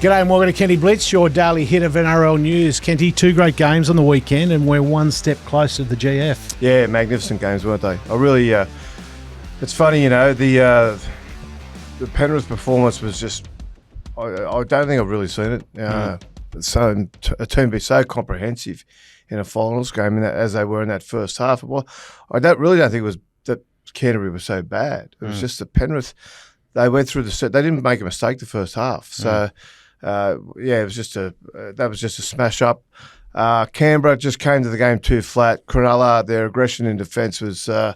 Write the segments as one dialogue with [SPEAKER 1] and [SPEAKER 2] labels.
[SPEAKER 1] G'day and welcome to Kenty Blitz, your daily hit of NRL news. Kenty, 2 great games on the weekend and we're one step closer to the GF.
[SPEAKER 2] Yeah, magnificent games, weren't they? I really, it's funny, the Penrith performance was just, I don't think I've really seen it. So a team be so comprehensive in a finals game as they were in that first half. Well, I really don't think it was that Canterbury was so bad. It was just that Penrith, they went through the set. They didn't make a mistake the first half. So, it was just that was just a smash up. Canberra just came to the game too flat. Cronulla, their aggression in defence was, I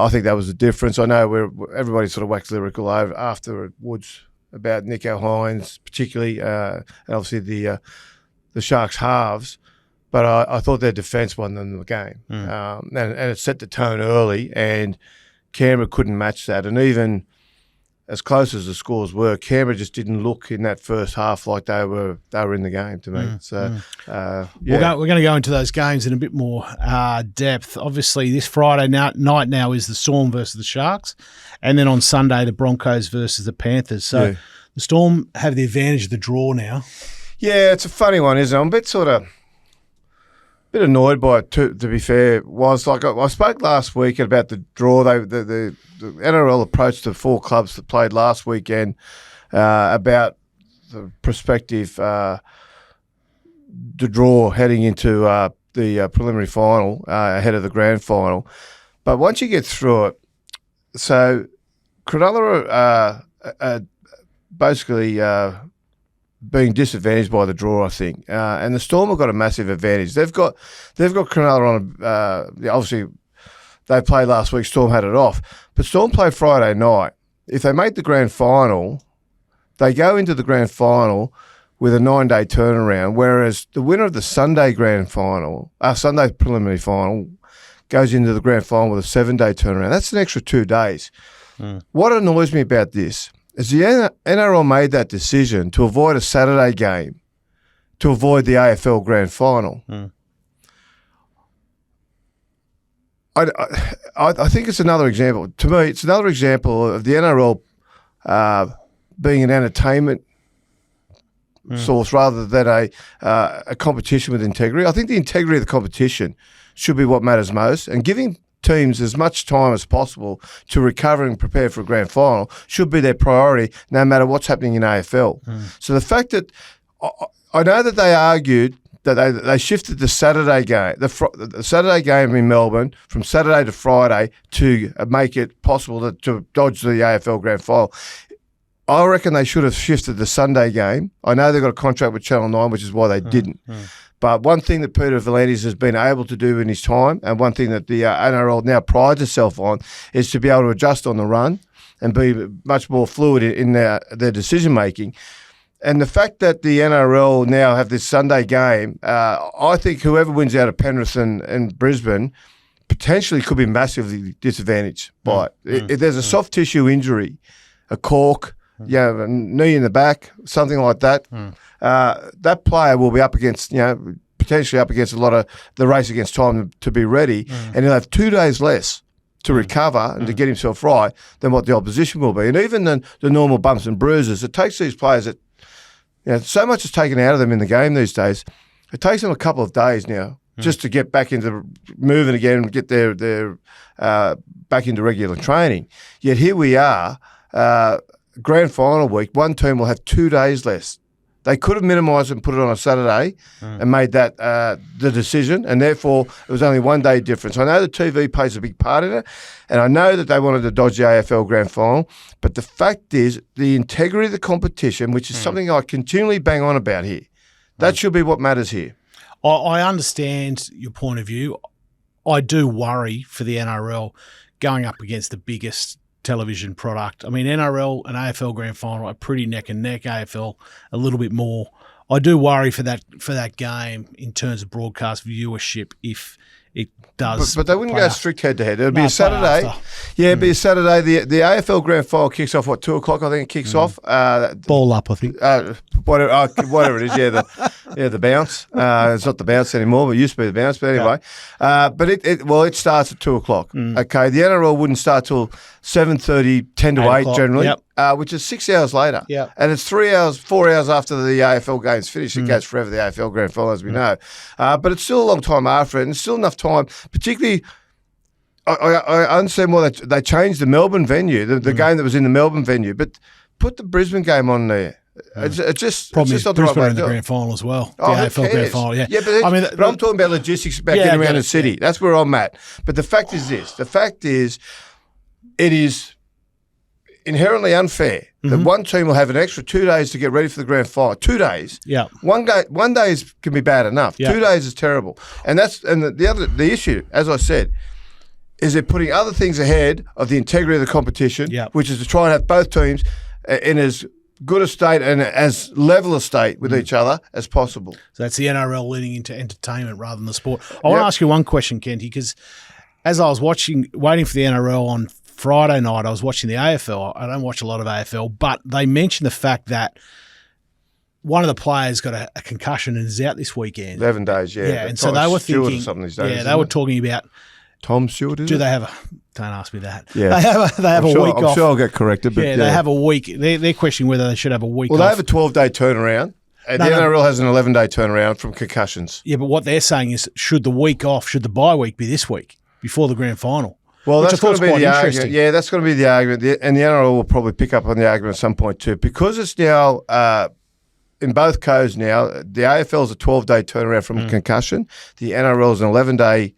[SPEAKER 2] think that was the difference. I know everybody sort of waxed lyrical afterwards about Nico Hines, particularly, and obviously the Sharks halves. But I thought their defence won them the game, and it set the tone early, and Canberra couldn't match that. And even as close as the scores were, Canberra just didn't look in that first half like they were in the game to me.
[SPEAKER 1] We're going to go into those games in a bit more depth. Obviously, this Friday night now is the Storm versus the Sharks, and then on Sunday the Broncos versus the Panthers. So the Storm have the advantage of the draw now. Yeah,
[SPEAKER 2] it's a funny one, isn't it? I'm a bit annoyed by it, to be fair. Was like I spoke last week about the draw. The NRL approached the 4 clubs that played last weekend about the prospective the draw heading into the preliminary final ahead of the grand final. But once you get through it, so Cronulla are basically being disadvantaged by the draw, I think, and the Storm have got a massive advantage. They've got Cronulla on. Obviously, they played last week. Storm had it off, but Storm played Friday night. If they make the grand final, they go into the grand final with a 9-day turnaround. Whereas the winner of the Sunday grand final, Sunday preliminary final, goes into the grand final with a 7-day turnaround. That's an extra 2 days. What annoys me about this is the NRL made that decision to avoid a Saturday game, to avoid the AFL Grand Final. I think it's another example. To me, it's another example of the NRL being an entertainment source rather than a competition with integrity. I think the integrity of the competition should be what matters most, and giving teams as much time as possible to recover and prepare for a grand final should be their priority, no matter what's happening in AFL. So the fact that I know that they argued that they shifted the Saturday game, the Saturday game in Melbourne from Saturday to Friday to make it possible to dodge the AFL grand final. I reckon they should have shifted the Sunday game. I know they've got a contract with Channel 9, which is why they didn't. But one thing that Peter V'landys has been able to do in his time, and one thing that the NRL now prides itself on, is to be able to adjust on the run and be much more fluid in their decision-making. And the fact that the NRL now have this Sunday game, I think whoever wins out of Penrith and Brisbane potentially could be massively disadvantaged by it. If there's a soft tissue injury, a cork, a knee in the back, something like that, that player will be up against, potentially up against a lot of the race against time to be ready, and he'll have 2 days less to recover and to get himself right than what the opposition will be. And even the normal bumps and bruises, it takes these players that, so much is taken out of them in the game these days. It takes them a couple of days now just to get back into moving again and get their back into regular training. Yet here we are, grand final week, one team will have 2 days less. They could have minimised and put it on a Saturday and made that the decision, and therefore it was only 1 day difference. I know the TV plays a big part in it, and I know that they wanted to dodge the AFL Grand Final, but the fact is the integrity of the competition, which is something I continually bang on about here, that should be what matters here.
[SPEAKER 1] I understand your point of view. I do worry for the NRL going up against the biggest television product. I mean, NRL and AFL Grand Final are pretty neck and neck. AFL a little bit more. I do worry for that game in terms of broadcast viewership if it does.
[SPEAKER 2] But they wouldn't go strict head to head. It'd be a Saturday. Yeah, it'd be a Saturday. The AFL Grand Final kicks off 2:00. I think it kicks off.
[SPEAKER 1] Ball up, I think.
[SPEAKER 2] Whatever it is. The bounce. It's not the bounce anymore, but it used to be the bounce. But anyway, but it starts at 2:00. Okay, the NRL wouldn't start till 7:30, 10 to 8 generally. Yep. which is 6 hours later.
[SPEAKER 1] Yeah.
[SPEAKER 2] And it's 4 hours after the AFL game's finished. It goes forever, the AFL Grand Final, as we know. But it's still a long time after it, and it's still enough time, particularly I understand why they changed the Melbourne venue, the game that was in the Melbourne venue, but put the Brisbane game on there. It's just
[SPEAKER 1] Problem
[SPEAKER 2] it's
[SPEAKER 1] is
[SPEAKER 2] just not the right
[SPEAKER 1] Brisbane
[SPEAKER 2] way
[SPEAKER 1] in
[SPEAKER 2] to
[SPEAKER 1] the
[SPEAKER 2] do it.
[SPEAKER 1] grand final as well. The
[SPEAKER 2] Oh, who
[SPEAKER 1] AFL grand
[SPEAKER 2] cares?
[SPEAKER 1] final, yeah.
[SPEAKER 2] Yeah, but I'm talking about logistics about getting around the city. That's where I'm at. But the fact is this. The fact is it is inherently unfair that one team will have an extra 2 days to get ready for the grand final. 2 days.
[SPEAKER 1] Yeah.
[SPEAKER 2] One day can be bad enough.
[SPEAKER 1] Yeah.
[SPEAKER 2] 2 days is terrible. And the issue, as I said, is they're putting other things ahead of the integrity of the competition, which is to try and have both teams in as good a state and as level a state with each other as possible.
[SPEAKER 1] So that's the NRL leading into entertainment rather than the sport. I want to ask you one question, Kenty, because as I was waiting for the NRL on Friday night, I was watching the AFL. I don't watch a lot of AFL, but they mentioned the fact that one of the players got a concussion and is out this weekend.
[SPEAKER 2] 11 days, yeah.
[SPEAKER 1] Yeah, and so they were thinking,
[SPEAKER 2] these days,
[SPEAKER 1] they were talking about,
[SPEAKER 2] Tom Stewart,
[SPEAKER 1] do they have a, don't ask me that.
[SPEAKER 2] Yeah.
[SPEAKER 1] They have a week off.
[SPEAKER 2] I'm sure I'll get corrected. But
[SPEAKER 1] they have a week. They're questioning whether they should have a week off.
[SPEAKER 2] Well, they have a 12-day turnaround, and the NRL has an 11-day turnaround from concussions.
[SPEAKER 1] Yeah, but what they're saying is, should the bye week be this week before the grand final?
[SPEAKER 2] Well,
[SPEAKER 1] Which
[SPEAKER 2] that's going to be the argument. Yeah, that's going to be the argument. And the NRL will probably pick up on the argument at some point too. Because it's now, in both codes now, the AFL is a 12-day turnaround from concussion. The NRL is an 11-day.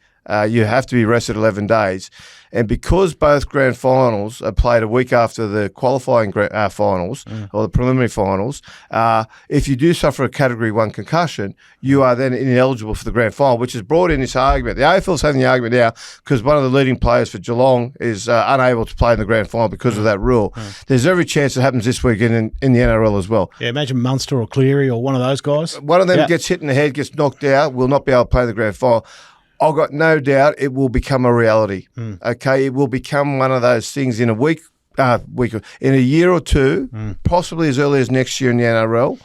[SPEAKER 2] You have to be rested 11 days. And because both grand finals are played a week after the qualifying finals or the preliminary finals, if you do suffer a Category 1 concussion, you are then ineligible for the grand final, which has brought in this argument. The AFL is having the argument now because one of the leading players for Geelong is unable to play in the grand final because of that rule. There's every chance it happens this weekend in the NRL as well.
[SPEAKER 1] Yeah, imagine Munster or Cleary or one of those guys.
[SPEAKER 2] One of them gets hit in the head, gets knocked out, will not be able to play in the grand final. I've got no doubt it will become a reality. Okay, it will become one of those things in in a year or two, possibly as early as next year in the NRL.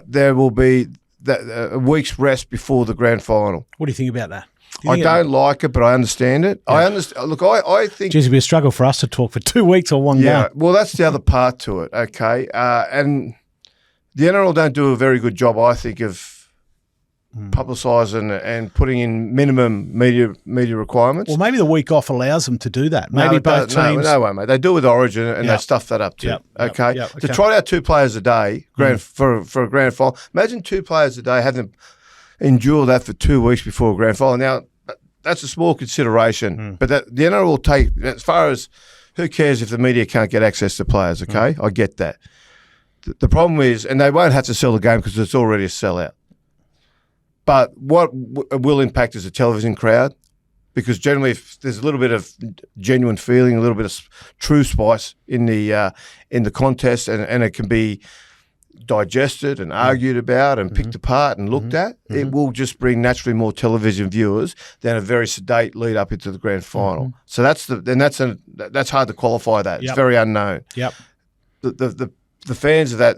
[SPEAKER 2] There will be a week's rest before the grand final.
[SPEAKER 1] What do you think about that?
[SPEAKER 2] I don't like it, but I understand it. Yeah. I understand. Look, I think.
[SPEAKER 1] Geez, it'd be a struggle for us to talk for 2 weeks or one game.
[SPEAKER 2] Well, that's the other part to it. Okay, and the NRL don't do a very good job, I think, of publicising and putting in minimum media requirements.
[SPEAKER 1] Well, maybe the week off allows them to do that. Maybe both teams.
[SPEAKER 2] No way, mate. They do it with Origin and they stuff that up too. Okay? To trot out 2 players a day for a grand final. Imagine 2 players a day having to endure that for 2 weeks before a grand final. Now, that's a small consideration, but the NRL will take, as far as who cares if the media can't get access to players, okay? I get that. The problem is, and they won't have to sell the game because it's already a sellout. But what will impact is the television crowd, because generally if there's a little bit of genuine feeling, a little bit of true spice in the contest, and it can be digested and argued about and picked apart and looked at, it will just bring naturally more television viewers than a very sedate lead up into the grand final. So that's hard to qualify that. It's very unknown. The fans of that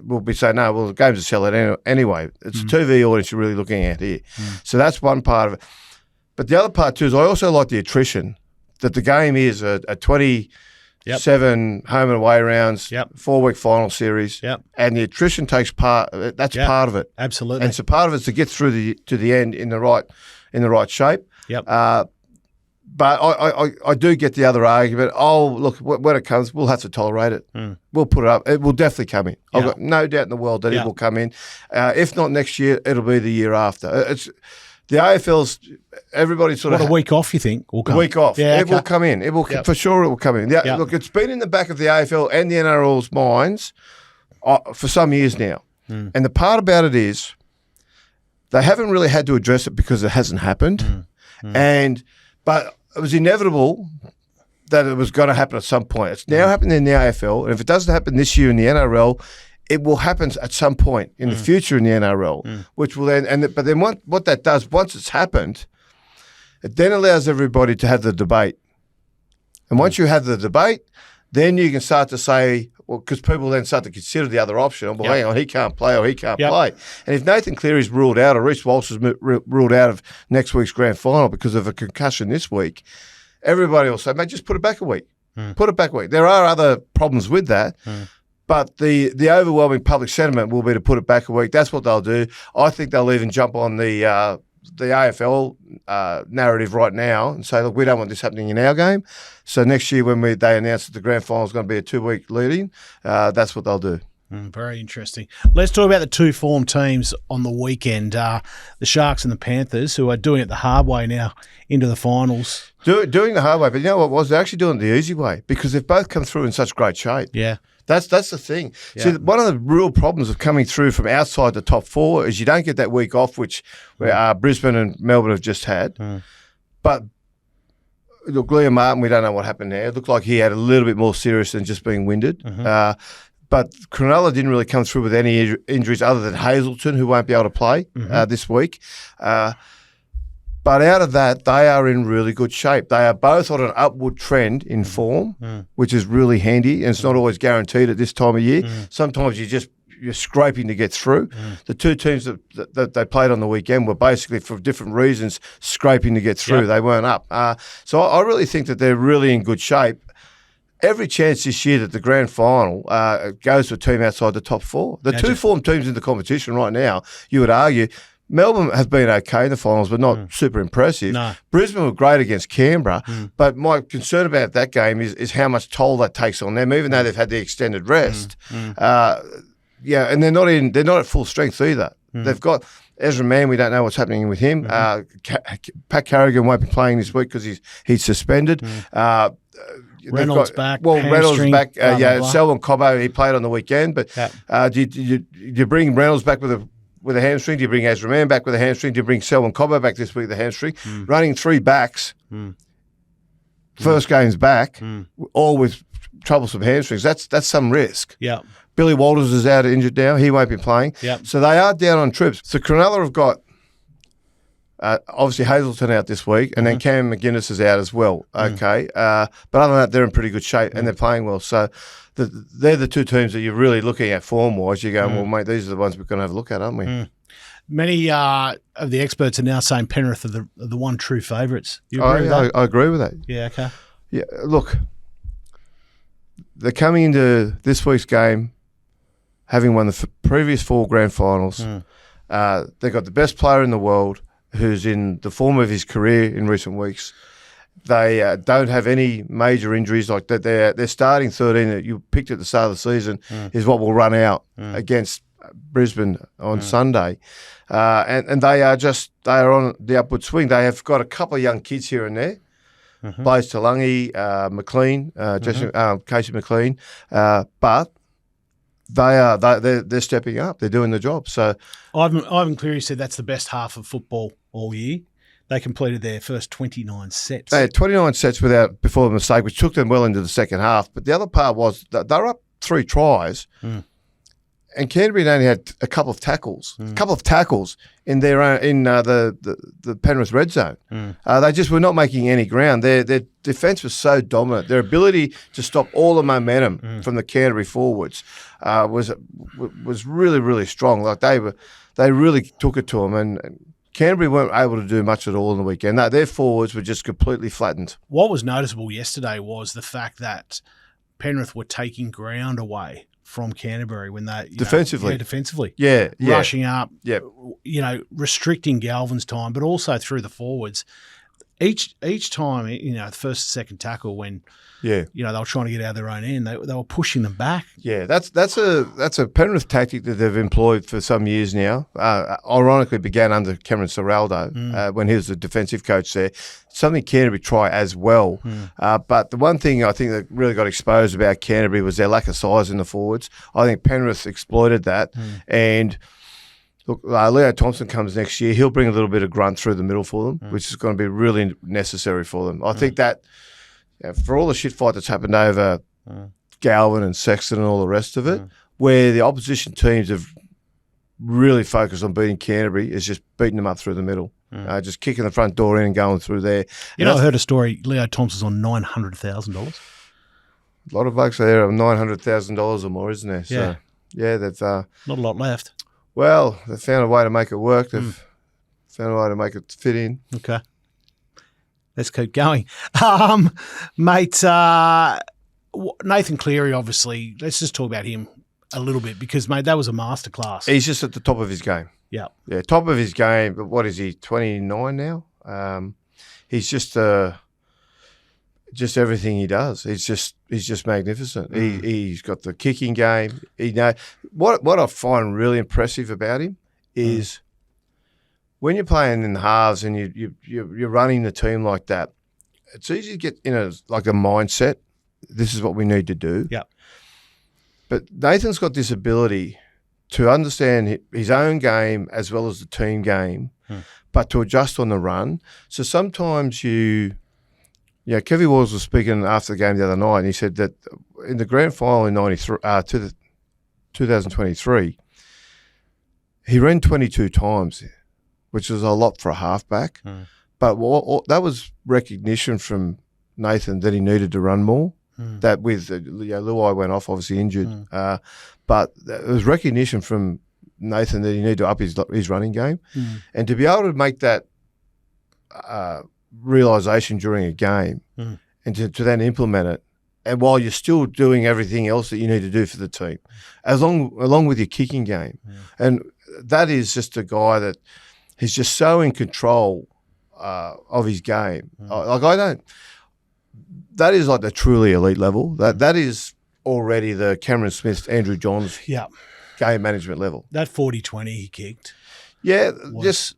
[SPEAKER 2] will be saying, no, well, the game's a sellout anyway. It's a TV audience you're really looking at here. So that's one part of it. But the other part too is I also like the attrition, that the game is a 27 home and away rounds, 4-week final series, and the attrition takes part. That's part of it.
[SPEAKER 1] Absolutely.
[SPEAKER 2] And so part of it's to get through to the end in the right shape. But I do get the other argument. Oh, look, when it comes, we'll have to tolerate it. We'll put it up. It will definitely come in. I've got no doubt in the world that it will come in. If not next year, it'll be the year after. It's the AFL's. Everybody sort of
[SPEAKER 1] a week off. You think will come?
[SPEAKER 2] A week off. It will come in. It will for sure. It will come in. Look, it's been in the back of the AFL and the NRL's minds for some years now. And the part about it is they haven't really had to address it because it hasn't happened. But it was inevitable that it was going to happen at some point. It's now happening in the AFL, and if it doesn't happen this year in the NRL, it will happen at some point in the future in the NRL, which will then. But then what that does once it's happened, it then allows everybody to have the debate, and once you have the debate, then you can start to say, well, because people then start to consider the other option. Well, hang on, he can't play or he can't play. And if Nathan Cleary's ruled out or Reece Walsh is ruled out of next week's grand final because of a concussion this week, everybody will say, mate, just put it back a week. Put it back a week. There are other problems with that. But the overwhelming public sentiment will be to put it back a week. That's what they'll do. I think they'll even jump on the AFL narrative right now and say, look, we don't want this happening in our game. So next year when they announce that the grand final is going to be a 2-week lead-in, that's what they'll do.
[SPEAKER 1] Very interesting. Let's talk about the two form teams on the weekend, the Sharks and the Panthers, who are doing it the hard way now into the finals.
[SPEAKER 2] Doing the hard way, but you know what was? They're actually doing it the easy way because they've both come through in such great shape.
[SPEAKER 1] Yeah.
[SPEAKER 2] That's the thing.
[SPEAKER 1] Yeah.
[SPEAKER 2] See, one of the real problems of coming through from outside the top four is you don't get that week off, which Brisbane and Melbourne have just had. But look, Liam Martin, we don't know what happened there. It looked like he had a little bit more serious than just being winded. But Cronulla didn't really come through with any injuries other than Hazelton, who won't be able to play this week. But out of that, they are in really good shape. They are both on an upward trend in form, which is really handy, and it's not always guaranteed at this time of year. Sometimes you're scraping to get through. The two teams that they played on the weekend were basically, for different reasons, scraping to get through. They weren't up. So I really think that they're really in good shape. Every chance this year that the grand final goes to a team outside the top four. The two form teams in the competition right now, you would argue, Melbourne have been okay in the finals, but not super impressive. No. Brisbane were great against Canberra, but my concern about that game is how much toll that takes on them, even though they've had the extended rest. And they're not at full strength either. They've got Ezra Mann, we don't know what's happening with him. Pat Carrigan won't be playing this week because he's suspended.
[SPEAKER 1] Reynolds back.
[SPEAKER 2] Well, Reynolds back. Selwyn Cobbo, he played on the weekend, but do you bring Reynolds back with a hamstring? Do you bring Ezra Mann back with a hamstring? Do you bring Selwyn Cobbo back this week with a hamstring? Running three backs, first game's back, all with troublesome hamstrings. That's some risk.
[SPEAKER 1] Yeah.
[SPEAKER 2] Billy Walters is out injured now. He won't be playing.
[SPEAKER 1] Yep.
[SPEAKER 2] So they are down on troops. So Cronulla have got obviously Hazelton out this week, and then Cam McGuinness is out as well. Okay. But other than that, they're in pretty good shape and they're playing well. So they're the two teams that you're really looking at form-wise. You're going, well, mate, these are the ones we're going to have a look at, aren't we?
[SPEAKER 1] Many of the experts are now saying Penrith are the one true favourites. You agree with that?
[SPEAKER 2] I agree with that.
[SPEAKER 1] Yeah, okay.
[SPEAKER 2] Yeah, look, they're coming into this week's game having won the previous four grand finals. They've got the best player in the world who's in the form of his career in recent weeks. They don't have any major injuries. Like they're starting 13 that you picked at the start of the season is what will run out against Brisbane on Sunday. And they are on the upward swing. They have got a couple of young kids here and there. Blaze Talangi, McLean, Casey McLean, but they're stepping up. They're doing the job. So
[SPEAKER 1] Ivan Cleary said that's the best half of football all year. They completed their first 29 sets.
[SPEAKER 2] They had 29 sets before the mistake, which took them well into the second half. But the other part was that they were up 3 tries, and Canterbury only had a couple of tackles in their own, the Penrith red zone. They just were not making any ground. Their defence was so dominant. Their ability to stop all the momentum from the Canterbury forwards was really, really strong. Like they really took it to them, and Canterbury weren't able to do much at all on the weekend. No, their forwards were just completely flattened.
[SPEAKER 1] What was noticeable yesterday was the fact that Penrith were taking ground away from Canterbury when they
[SPEAKER 2] defensively,
[SPEAKER 1] rushing up, restricting Galvin's time, but also through the forwards. Each time, the first, second tackle when they were trying to get out of their own end, they were pushing them back. Yeah,
[SPEAKER 2] that's a Penrith tactic that they've employed for some years now. Ironically, began under Cameron Ciraldo when he was the defensive coach there. Something Canterbury try as well. But the one thing I think that really got exposed about Canterbury was their lack of size in the forwards. I think Penrith exploited that. And look, Leo Thompson comes next year. He'll bring a little bit of grunt through the middle for them, which is going to be really necessary for them. I think that for all the shit fight that's happened over Galvin and Sexton and all the rest of it, where the opposition teams have really focused on beating Canterbury is just beating them up through the middle. Just kicking the front door in and going through there.
[SPEAKER 1] I heard a story, Leo Thompson's on $900,000.
[SPEAKER 2] A lot of blokes are there on $900,000 or more, isn't there? So, they've...
[SPEAKER 1] not a lot left.
[SPEAKER 2] Well, they've found a way to make it work. They've found a way to make it fit in.
[SPEAKER 1] Okay. Let's keep going. Mate, Nathan Cleary, obviously, let's just talk about him a little bit because, mate, that was a masterclass.
[SPEAKER 2] He's just at the top of his game.
[SPEAKER 1] Yeah.
[SPEAKER 2] Yeah, top of his game. But what is he, 29 now? He's just everything he does. He's just magnificent. He's got the kicking game. What I find really impressive about him is when you're playing in the halves and you're running the team like that, it's easy to get in a mindset. This is what we need to do.
[SPEAKER 1] Yeah.
[SPEAKER 2] But Nathan's got this ability to understand his own game as well as the team game, but to adjust on the run. So sometimes Kevy Woz was speaking after the game the other night, and he said that in the grand final in 2023, he ran 22 times, which was a lot for a halfback. But that was recognition from Nathan that he needed to run more. That with Luai went off, obviously injured, but it was recognition from Nathan that he needed to up his running game, and to be able to make that realisation during a game, and to then implement it, and while you're still doing everything else that you need to do for the team, along with your kicking game, and that is just a guy that he's just so in control of his game. That is like the truly elite level. That is already the Cameron Smith, Andrew Johns game management level.
[SPEAKER 1] That 40-20 he kicked.
[SPEAKER 2] Yeah,
[SPEAKER 1] that's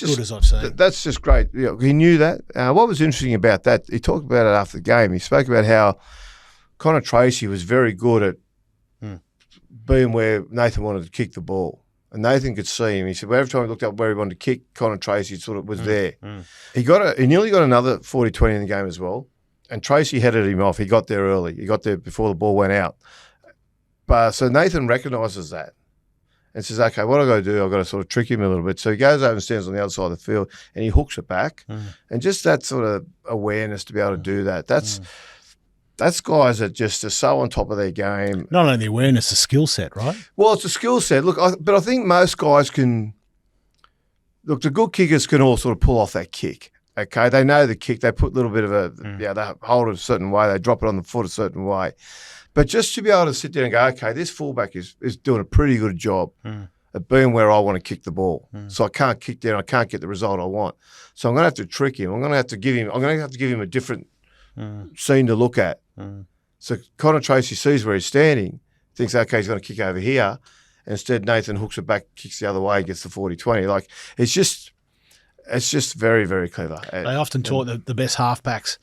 [SPEAKER 2] just
[SPEAKER 1] good as I've seen.
[SPEAKER 2] That's just great. He knew that. What was interesting about that, he talked about it after the game. He spoke about how Connor Tracy was very good at being where Nathan wanted to kick the ball. And Nathan could see him. He said, every time he looked up where he wanted to kick, Connor Tracy sort of was there. He nearly got another 40-20 in the game as well. And Tracy headed him off. He got there early. He got there before the ball went out. But so Nathan recognises that and says, okay, what I've got to do, I've got to sort of trick him a little bit. So he goes over and stands on the other side of the field and he hooks it back. And just that sort of awareness to be able to do that, that's guys that just are so on top of their game.
[SPEAKER 1] Not only awareness, a skill set, right?
[SPEAKER 2] Well, it's a skill set. Look, but I think most guys can – look, the good kickers can all sort of pull off that kick. Okay, they know the kick. They put a little bit of they hold it a certain way. They drop it on the foot a certain way. But just to be able to sit there and go, okay, this fullback is doing a pretty good job at being where I want to kick the ball. So I can't kick there and I can't get the result I want. So I'm going to have to trick him. I'm going to have to give him a different scene to look at. So Connor Tracy sees where he's standing, thinks, okay, he's going to kick over here. And instead, Nathan hooks it back, kicks the other way, gets the 40-20. Like, it's just very, very clever.
[SPEAKER 1] They often taught that the best halfbacks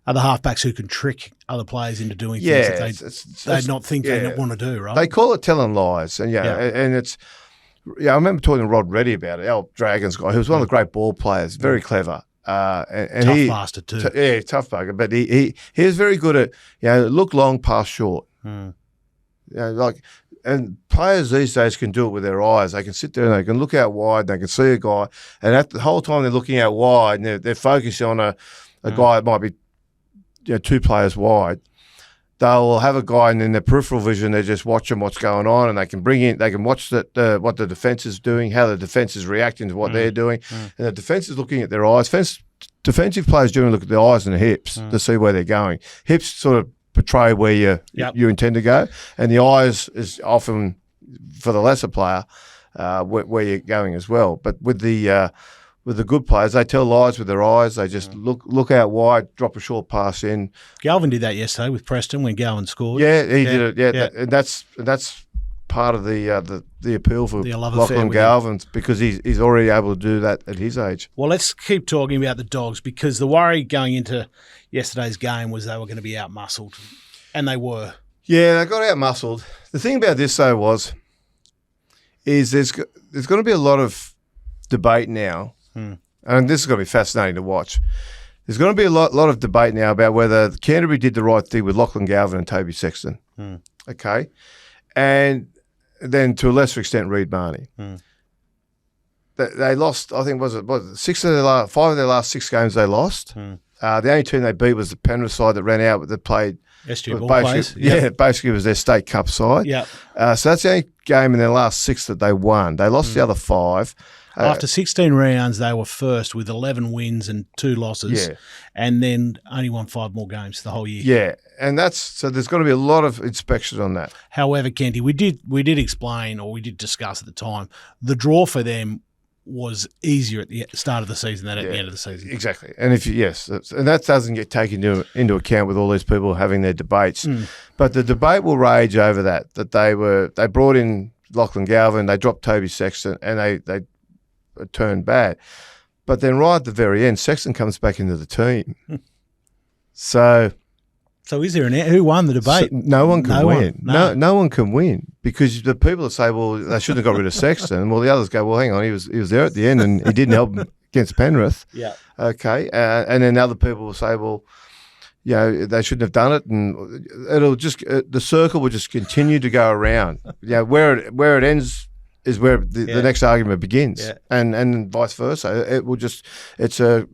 [SPEAKER 1] are the halfbacks who can trick other players into doing things that they not think they want to do, right?
[SPEAKER 2] They call it telling lies. And, and it's – I remember talking to Rod Reddy about it, our Dragons guy, who was one of the great ball players, very clever. And
[SPEAKER 1] tough bastard too.
[SPEAKER 2] Tough bugger. But he is very good at, look long, pass short. And players these days can do it with their eyes. They can sit there and they can look out wide. They can see a guy, and the whole time they're looking out wide, and they're focusing on a guy that might be two players wide. They'll have a guy, and in their peripheral vision, they're just watching what's going on, and they can watch what the defense is doing, how the defense is reacting to what they're doing, and the defense is looking at their eyes. Defensive players generally look at their eyes and the hips to see where they're going. Hips sort of portray where you intend to go, and the eyes is often for the lesser player where you're going as well. But with the good players, they tell lies with their eyes. They just look out wide, drop a short pass in.
[SPEAKER 1] Galvin did that yesterday with Preston when Galvin scored.
[SPEAKER 2] Yeah, he did it. Yeah. And that's part of the appeal for Lachlan Galvin, because he's already able to do that at his age.
[SPEAKER 1] Well, let's keep talking about the Dogs, because the worry going into yesterday's game was they were going to be out-muscled, and they were.
[SPEAKER 2] Yeah, they got out-muscled. The thing about this, though, is there's going to be a lot of debate now, and this is going to be fascinating to watch. There's going to be a lot of debate now about whether Canterbury did the right thing with Lachlan Galvin and Toby Sexton. Okay? And then to a lesser extent, Reid Marnie. They lost, I think, five of their last 6 games they lost. The only team they beat was the Penrith side that ran out, that played
[SPEAKER 1] SG Ball
[SPEAKER 2] basically,
[SPEAKER 1] players.
[SPEAKER 2] yeah, basically it was their state cup side.
[SPEAKER 1] Yeah.
[SPEAKER 2] So that's the only game in their last 6 that they won. They lost the other 5.
[SPEAKER 1] After 16 rounds, they were first with 11 wins and 2 losses, and then only won 5 more games the whole year.
[SPEAKER 2] Yeah, and so there's got to be a lot of inspection on that.
[SPEAKER 1] However, Kenty, we did explain, or we did discuss at the time, the draw for them was easier at the start of the season than at the end of the season.
[SPEAKER 2] Exactly. And and that doesn't get taken into account with all these people having their debates. But the debate will rage over that they brought in Lachlan Galvin, they dropped Toby Sexton, and they turned bad. But then right at the very end, Sexton comes back into the team. So
[SPEAKER 1] is there who won the debate?
[SPEAKER 2] No one can win. No one can win, because the people that say, well, they shouldn't have got rid of Sexton. Well, the others go, well, hang on, he was there at the end and he didn't help against Penrith.
[SPEAKER 1] Yeah.
[SPEAKER 2] Okay. And then other people will say, well, they shouldn't have done it, and it'll just the circle will just continue to go around. Where it ends is where the next argument begins, and vice versa. It will just it's a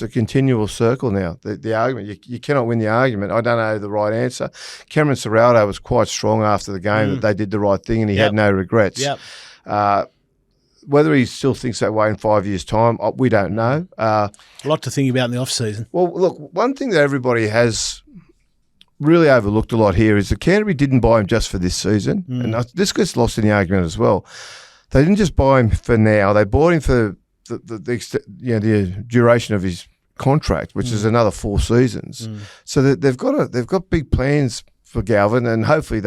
[SPEAKER 2] continual circle now. The argument you cannot win the argument. I don't know the right answer. Cameron Ciraldo was quite strong after the game that they did the right thing and he had no regrets.
[SPEAKER 1] Yep.
[SPEAKER 2] Whether he still thinks that way in 5 years' time, we don't know.
[SPEAKER 1] A lot to think about in the off season.
[SPEAKER 2] Well, look, one thing that everybody has really overlooked a lot here is that Canterbury didn't buy him just for this season, and this gets lost in the argument as well. They didn't just buy him for now; they bought him for the duration of his contract, which is another 4 seasons. So that they've got big plans for Galvin, and hopefully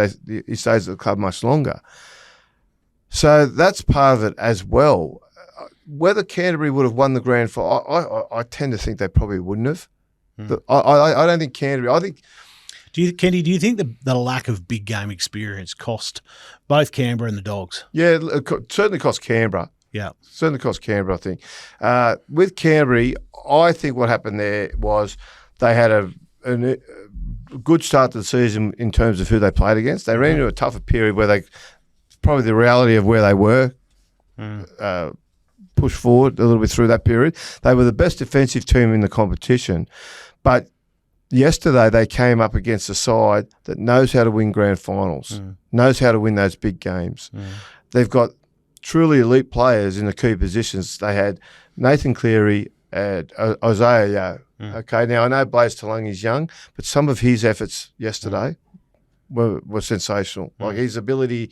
[SPEAKER 2] he stays at the club much longer. So that's part of it as well. Whether Canterbury would have won the grand final, I tend to think they probably wouldn't have. I don't think Canterbury. I think.
[SPEAKER 1] Kenty, do you think the lack of big game experience cost both Canberra and the Dogs?
[SPEAKER 2] Yeah, it certainly cost Canberra.
[SPEAKER 1] Yeah.
[SPEAKER 2] Certainly cost Canberra, I think. With Canterbury, I think what happened there was they had a good start to the season in terms of who they played against. They ran into a tougher period where probably the reality of where they were pushed forward a little bit through that period. They were the best defensive team in the competition, but yesterday they came up against a side that knows how to win grand finals, knows how to win those big games. They've got truly elite players in the key positions. They had Nathan Cleary and Isaiah Yeo. Okay, now I know Blaze Talangi's young, but some of his efforts yesterday were sensational. Like his ability,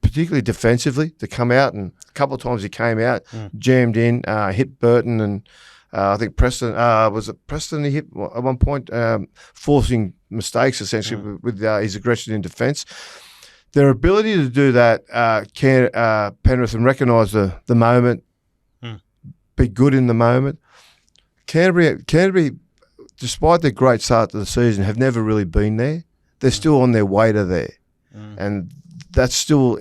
[SPEAKER 2] particularly defensively, to come out, and a couple of times he came out, jammed in, hit Burton, and I think Preston, was it Preston he hit at one point, forcing mistakes essentially with his aggression in defence. Their ability to do that, Penrith, and recognise the moment, be good in the moment. Canterbury, despite their great start to the season, have never really been there. They're still on their way to there, and that's still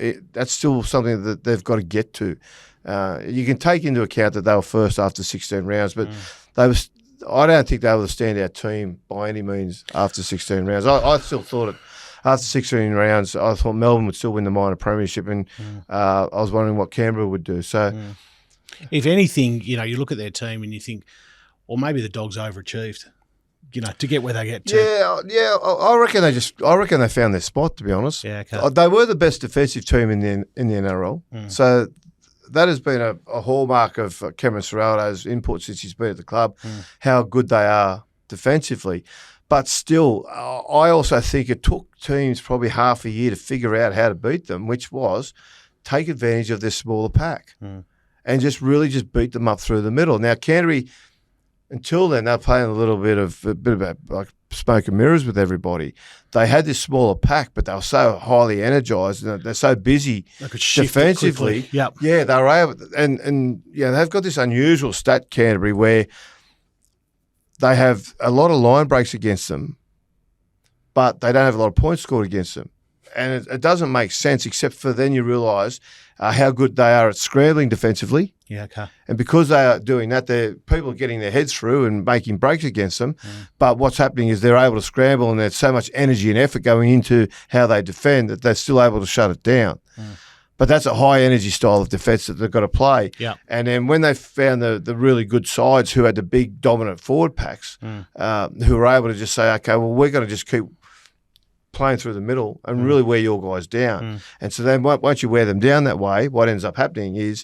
[SPEAKER 2] something that they've got to get to. You can take into account that they were first after 16 rounds, but I don't think they were the standout team by any means after 16 rounds. I still thought it. After 16 rounds, I thought Melbourne would still win the minor premiership, and I was wondering what Canberra would do. So,
[SPEAKER 1] if anything, you look at their team and you think, or maybe the Dogs overachieved, to get where they get to.
[SPEAKER 2] Yeah. I reckon they found their spot. To be honest,
[SPEAKER 1] okay.
[SPEAKER 2] They were the best defensive team in the NRL. So that has been a hallmark of Cameron Ciraldo's input since he's been at the club. How good they are defensively. But still, I also think it took teams probably half a year to figure out how to beat them, which was take advantage of their smaller pack and just beat them up through the middle. Now, Canterbury, until then, they're playing a bit of like smoke and mirrors with everybody. They had this smaller pack, but they were so highly energised and they're so busy defensively.
[SPEAKER 1] Yep.
[SPEAKER 2] Yeah, they were able, and they've got this unusual stat, Canterbury, where they have a lot of line breaks against them, but they don't have a lot of points scored against them. And it doesn't make sense, except for then you realise how good they are at scrambling defensively.
[SPEAKER 1] Yeah, okay.
[SPEAKER 2] And because they are doing that, people are getting their heads through and making breaks against them. But what's happening is they're able to scramble, and there's so much energy and effort going into how they defend that they're still able to shut it down. But that's a high energy style of defence that they've got to play.
[SPEAKER 1] Yeah.
[SPEAKER 2] And then when they found the really good sides who had the big dominant forward packs, who were able to just say, okay, well, we're going to just keep playing through the middle and really wear your guys down. And so then once you wear them down that way, what ends up happening is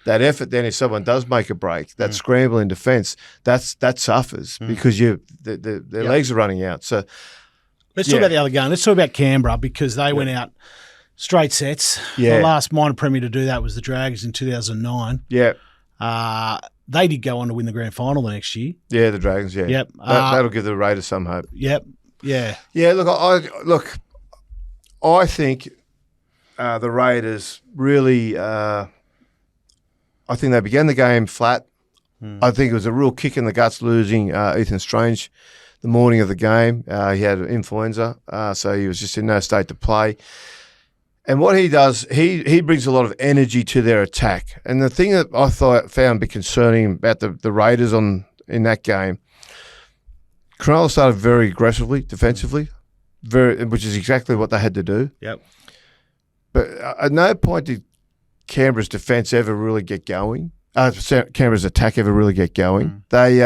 [SPEAKER 2] that effort then if someone does make a break, that scramble in defence, that suffers because their legs are running out. So
[SPEAKER 1] let's talk about the other game. Let's talk about Canberra because they went out straight sets.
[SPEAKER 2] Yeah.
[SPEAKER 1] The last minor premier to do that was the Dragons in 2009.
[SPEAKER 2] Yeah.
[SPEAKER 1] They did go on to win the grand final the next year.
[SPEAKER 2] Yeah, the Dragons, yeah.
[SPEAKER 1] Yep.
[SPEAKER 2] That'll give the Raiders some hope.
[SPEAKER 1] Yep. Yeah.
[SPEAKER 2] Yeah, I think the Raiders really I think they began the game flat. I think it was a real kick in the guts losing Ethan Strange the morning of the game. He had influenza, so he was just in no state to play. And what he does, he brings a lot of energy to their attack. And the thing that I found a bit concerning about the Raiders in that game, Cronulla started very aggressively, defensively, which is exactly what they had to do.
[SPEAKER 1] Yep.
[SPEAKER 2] But at no point did Canberra's defence ever really get going. Canberra's attack ever really get going. They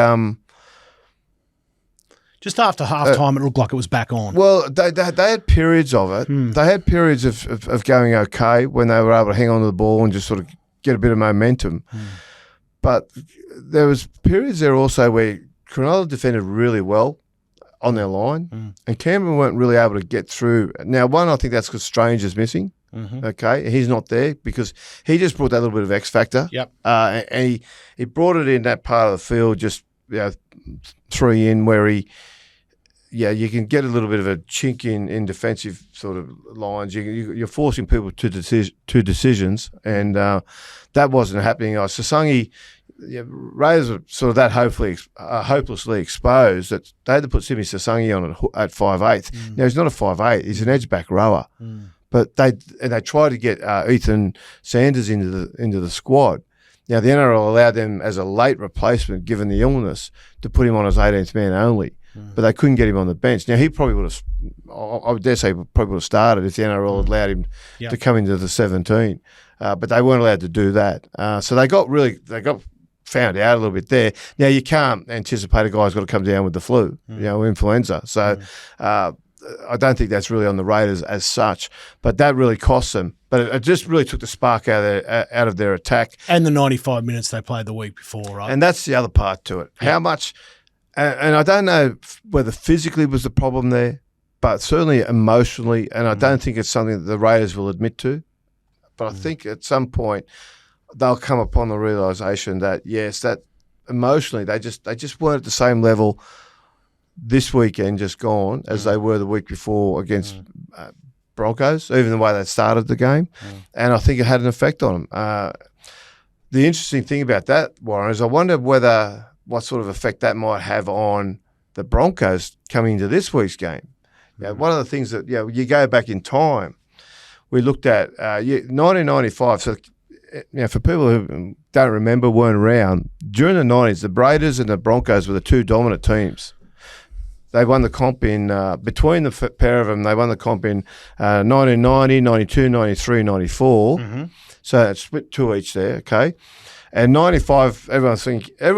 [SPEAKER 1] just after half time, it looked like it was back on.
[SPEAKER 2] Well, they had periods of it. They had periods of going okay when they were able to hang on to the ball and just sort of get a bit of momentum. But there was periods there also where Cronulla defended really well on their line, and Canberra weren't really able to get through. Now, one, I think that's because Strange is missing. Okay, he's not there because he just brought that little bit of X factor.
[SPEAKER 1] Yep.
[SPEAKER 2] And he brought it in that part of the field, just 3 in where you can get a little bit of a chink in defensive sort of lines. You're forcing people to decisions, and that wasn't happening. Sasangi, Raiders were sort of that hopelessly exposed that they had to put Simi Sasangi on at 5'8". Now he's not a 5'8", he's an edge back rower, but they tried to get Ethan Sanders into the squad. Now the NRL allowed them as a late replacement, given the illness, to put him on as 18th man only. But they couldn't get him on the bench. Now, he probably would have, I would dare say, probably would have started if the NRL had allowed him to come into the 17. But they weren't allowed to do that. So they got found out a little bit there. Now, you can't anticipate a guy's got to come down with the flu, influenza. So I don't think that's really on the Raiders as such. But that really cost them. But it just really took the spark out of their attack.
[SPEAKER 1] And the 95 minutes they played the week before, right?
[SPEAKER 2] And that's the other part to it. How much... And I don't know whether physically was the problem there, but certainly emotionally, and I don't think it's something that the Raiders will admit to. But I think at some point they'll come upon the realisation that, yes, that emotionally they just weren't at the same level this weekend just gone as they were the week before against Broncos, even the way they started the game. And I think it had an effect on them. The interesting thing about that, Warren, is I wonder what sort of effect that might have on the Broncos coming into this week's game. One of the things that, you go back in time, we looked at 1995. So, for people who don't remember, weren't around, during the 90s, the Raiders and the Broncos were the two dominant teams. They won the comp between the pair of them, they won the comp in 1990, 92, 93, 94. So it's split 2 each there, okay? And 95, everyone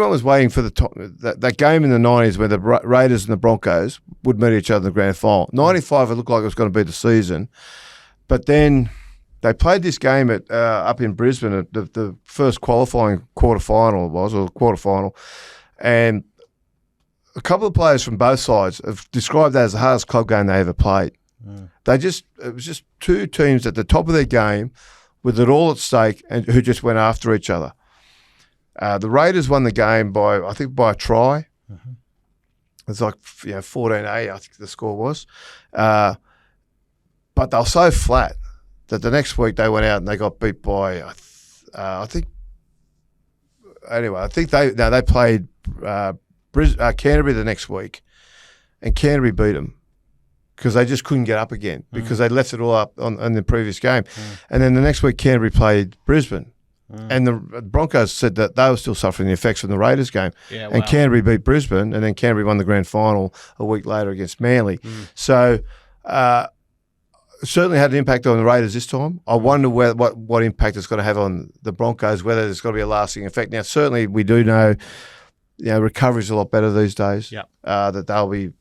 [SPEAKER 2] was waiting for that game in the 90s where the Raiders and the Broncos would meet each other in the grand final. 95, it looked like it was going to be the season. But then they played this game up in Brisbane, at the first qualifying quarterfinal. And a couple of players from both sides have described that as the hardest club game they ever played. It was just two teams at the top of their game with it all at stake and who just went after each other. The Raiders won the game by a try. It's like 14-8, I think the score was. But they were so flat that the next week they went out and they got beat by, they played Canterbury the next week, and Canterbury beat them because they just couldn't get up again because they left it all up on the previous game. And then the next week Canterbury played Brisbane. And the Broncos said that they were still suffering the effects from the Raiders game. And Canterbury beat Brisbane, and then Canterbury won the grand final a week later against Manly. So certainly had an impact on the Raiders this time. I wonder what impact it's going to have on the Broncos, whether there's going to be a lasting effect. Now, certainly we do know, recovery's a lot better these days.
[SPEAKER 1] Yeah.
[SPEAKER 2] That they'll be,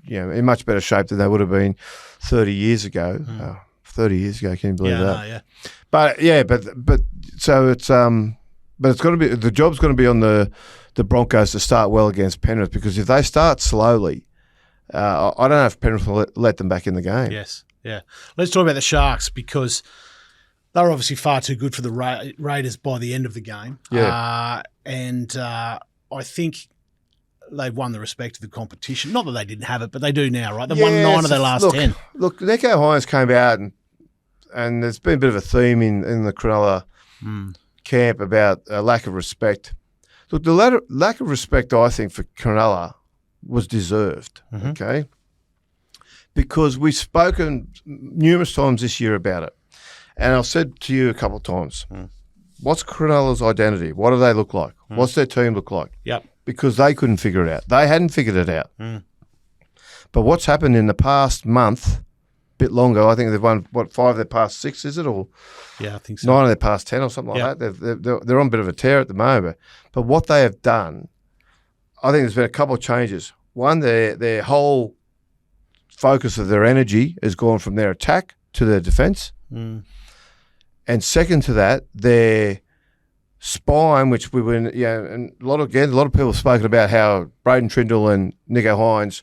[SPEAKER 2] in much better shape than they would have been 30 years ago. 30 years ago, can you believe that?
[SPEAKER 1] Yeah.
[SPEAKER 2] But so it's but it's going to be, the job's going to be on the Broncos to start well against Penrith, because if they start slowly, I don't know if Penrith will let them back in the game.
[SPEAKER 1] Yes, yeah. Let's talk about the Sharks, because they were obviously far too good for the Raiders by the end of the game.
[SPEAKER 2] Yeah.
[SPEAKER 1] I think they've won the respect of the competition. Not that they didn't have it, but they do now, right? They've won 9 of their last 10.
[SPEAKER 2] Look, Nico Hines came out and there's been a bit of a theme in the Cronulla camp about a lack of respect. Look, the lack of respect, I think, for Cronulla was deserved, okay? Because we've spoken numerous times this year about it. And I've said to you a couple of times, what's Cronulla's identity? What do they look like? What's their team look like?
[SPEAKER 1] Yep.
[SPEAKER 2] Because they couldn't figure it out. They hadn't figured it out. But what's happened in the past month, bit longer, I think they've won, 5 of their past 6, is it? Or
[SPEAKER 1] yeah, I think so.
[SPEAKER 2] 9 of their past 10 or something like that. They're on a bit of a tear at the moment. But what they have done, I think there's been a couple of changes. One, their whole focus of their energy has gone from their attack to their defence. And second to that, their spine, which we were, and a lot of people have spoken about how Braden Trindle and Nico Hines,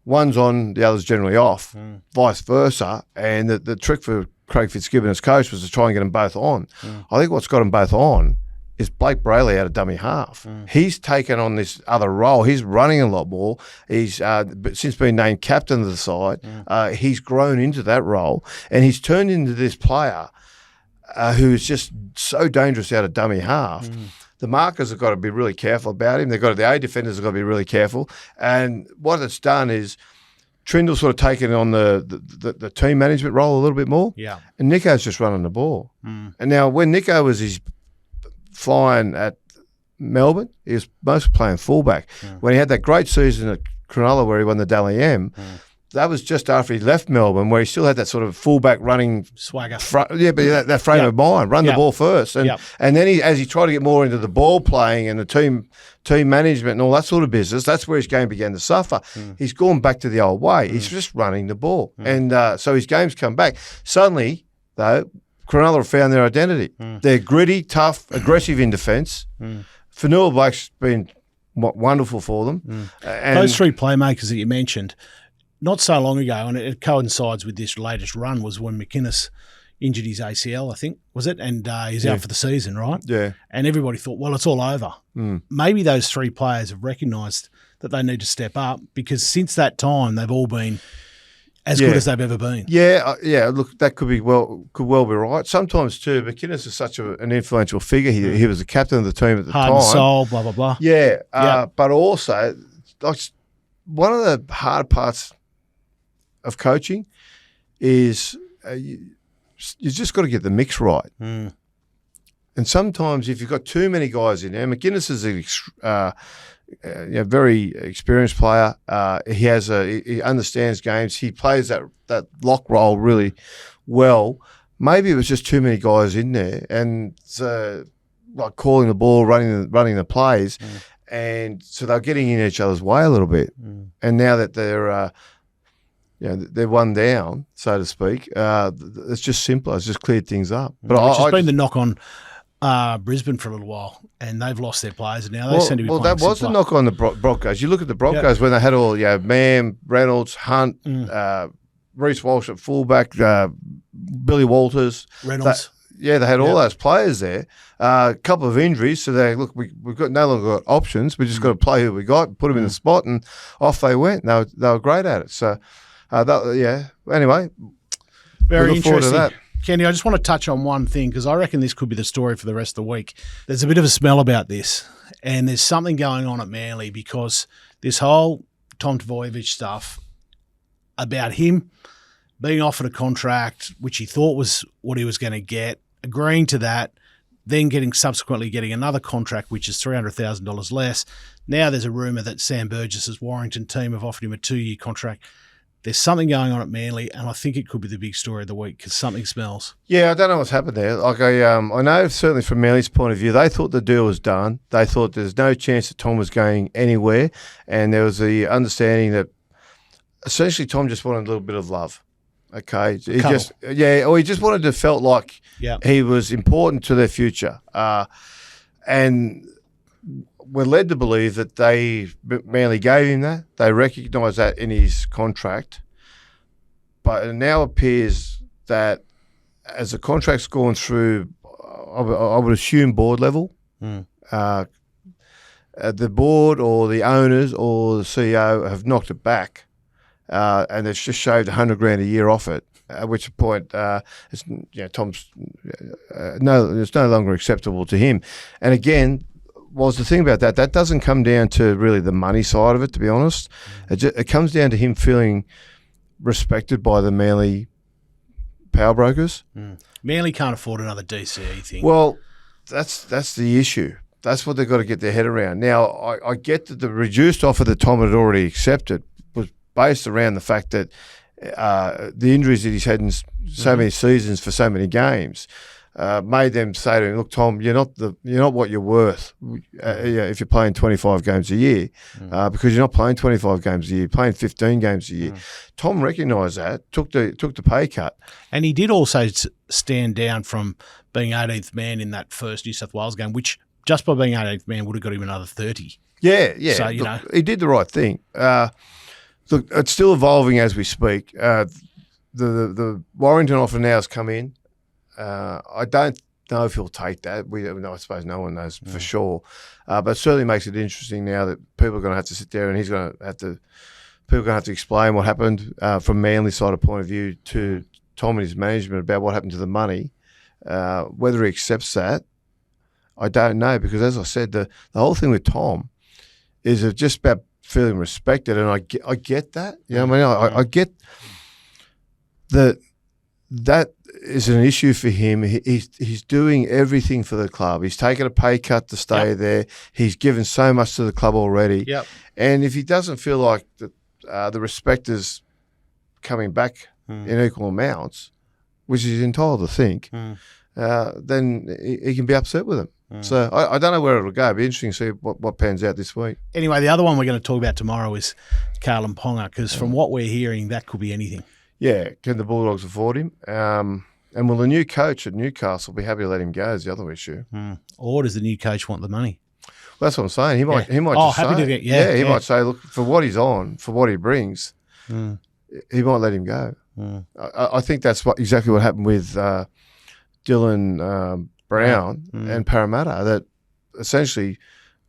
[SPEAKER 2] one's on, the other's generally off, vice versa. And the trick for Craig Fitzgibbon as coach was to try and get them both on. I think what's got them both on is Blake Brayley out of dummy half. He's taken on this other role. He's running a lot more. He's since being named captain of the side, he's grown into that role, and he's turned into this player who is just so dangerous out of dummy half. The markers have got to be really careful about him. The A defenders have got to be really careful. And what it's done is Trindle's sort of taken on the team management role a little bit more. Yeah. And Nico's just running the ball. And now when Nico was his flying at Melbourne, he was mostly playing fullback. When he had that great season at Cronulla where he won the Dally M, that was just after he left Melbourne, where he still had that sort of fullback running
[SPEAKER 1] swagger.
[SPEAKER 2] But that frame of mind, run the ball first, and then as he tried to get more into the ball playing and the team management and all that sort of business, that's where his game began to suffer. He's gone back to the old way. He's just running the ball, and so his game's come back. Suddenly, though, Cronulla have found their identity. They're gritty, tough, aggressive in defence. Fanua Blake's been wonderful for them. And
[SPEAKER 1] those 3 playmakers that you mentioned, not so long ago, and it coincides with this latest run, was when McInnes injured his ACL, I think, was it? And he's out for the season, right?
[SPEAKER 2] Yeah.
[SPEAKER 1] And everybody thought, well, it's all over. Maybe those 3 players have recognised that they need to step up, because since that time they've all been as good as they've ever been.
[SPEAKER 2] Yeah. Look, that could well be right. Sometimes too, McInnes is such an influential figure. He was the captain of the team at the time.
[SPEAKER 1] Heart and soul, blah, blah, blah.
[SPEAKER 2] Yeah. But also, one of the hard parts of coaching is you just got to get the mix right. And sometimes if you've got too many guys in there, McInnes is a very experienced player. He understands games. He plays that lock role really well. Maybe it was just too many guys in there, and like calling the ball, running the plays, and so they're getting in each other's way a little bit. And now that they're one down, so to speak, it's just simpler. It's just cleared things up. But
[SPEAKER 1] which has been the knock on Brisbane for a little while, and they've lost their players, and now they seem to be playing
[SPEAKER 2] that was the knock on the Broncos. You look at the Broncos when they had all, Mam, Reynolds, Hunt, Reece Walsh at fullback, Billy Walters.
[SPEAKER 1] Reynolds.
[SPEAKER 2] They had all those players there. A couple of injuries, so we've got no longer got options. We just got to play who we got, put them in the spot, and off they went. They were great at it. So, anyway,
[SPEAKER 1] very
[SPEAKER 2] we look forward to
[SPEAKER 1] interesting.
[SPEAKER 2] that.
[SPEAKER 1] Kenny, I just want to touch on one thing, because I reckon this could be the story for the rest of the week. There's a bit of a smell about this, and there's something going on at Manly, because this whole Tom Tavoyevich stuff about him being offered a contract, which he thought was what he was going to get, agreeing to that, then subsequently getting another contract, which is $300,000 less. Now there's a rumour that Sam Burgess's Warrington team have offered him a 2-year contract. there's something going on at Manly, and I think it could be the big story of the week because something smells.
[SPEAKER 2] Yeah, I don't know what's happened there. Like I know certainly from Manly's point of view, they thought the deal was done. They thought there's no chance that Tom was going anywhere, and there was the understanding that essentially Tom just wanted a little bit of love. Okay, he just wanted to felt like he was important to their future, and we're led to believe that they Manly gave him that. They recognised that in his contract, but it now appears that as the contract's gone through, I would assume board level, the board or the owners or the CEO have knocked it back. And they've just shaved $100,000 a year off it. At which point, Tom's it's no longer acceptable to him. And again, was the thing about that doesn't come down to really the money side of it. To be honest, it comes down to him feeling respected by the Manly power brokers.
[SPEAKER 1] Manly can't afford another DCE thing.
[SPEAKER 2] Well, that's the issue. That's what they've got to get their head around. Now, I get that the reduced offer that Tom had already accepted was based around the fact that the injuries that he's had in so many seasons for so many games made them say to him, "Look, Tom, you're not what you're worth if you're playing 25 games a year, because you're not playing 25 games a year, you're playing 15 games a year." Tom recognised that, took the pay cut,
[SPEAKER 1] and he did also stand down from being 18th man in that first New South Wales game, which just by being 18th man would have got him another 30.
[SPEAKER 2] Yeah.
[SPEAKER 1] So
[SPEAKER 2] he did the right thing. Look, it's still evolving as we speak. The Warrington offer now has come in. I don't know if he'll take that. I suppose no one knows for sure. But it certainly makes it interesting now that people are going to have to sit there and people are going to have to explain what happened from Manly's side of point of view to Tom and his management about what happened to the money. Whether he accepts that, I don't know, because as I said, the whole thing with Tom is just about feeling respected, and I get that. You know what I mean? I get that is an issue for him. He's doing everything for the club. He's taken a pay cut to stay there. He's given so much to the club already.
[SPEAKER 1] Yep.
[SPEAKER 2] And if he doesn't feel like the respect is coming back in equal amounts, which he's entitled to think, then he can be upset with him. So I don't know where it'll go. It'll be interesting to see what pans out this week.
[SPEAKER 1] Anyway, the other one we're going to talk about tomorrow is Carlin Ponga, because from what we're hearing, that could be anything. Yeah,
[SPEAKER 2] can the Bulldogs afford him? And will the new coach at Newcastle be happy to let him go is the other issue.
[SPEAKER 1] Or does the new coach want the money?
[SPEAKER 2] Well, that's what I'm saying. He might he might say, look, for what he's on, for what he brings, he might let him go. I think that's exactly what happened with Dylan Brown and Parramatta, that essentially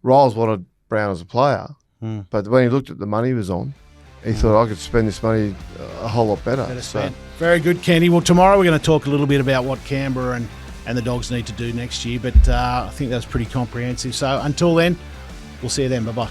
[SPEAKER 2] Riles wanted Brown as a player, but when he looked at the money he was on, he thought, I could spend this money a whole lot better.
[SPEAKER 1] Very good, Kenty. Well, tomorrow we're going to talk a little bit about what Canberra and the Dogs need to do next year, but I think that was pretty comprehensive. So until then, we'll see you then. Bye-bye.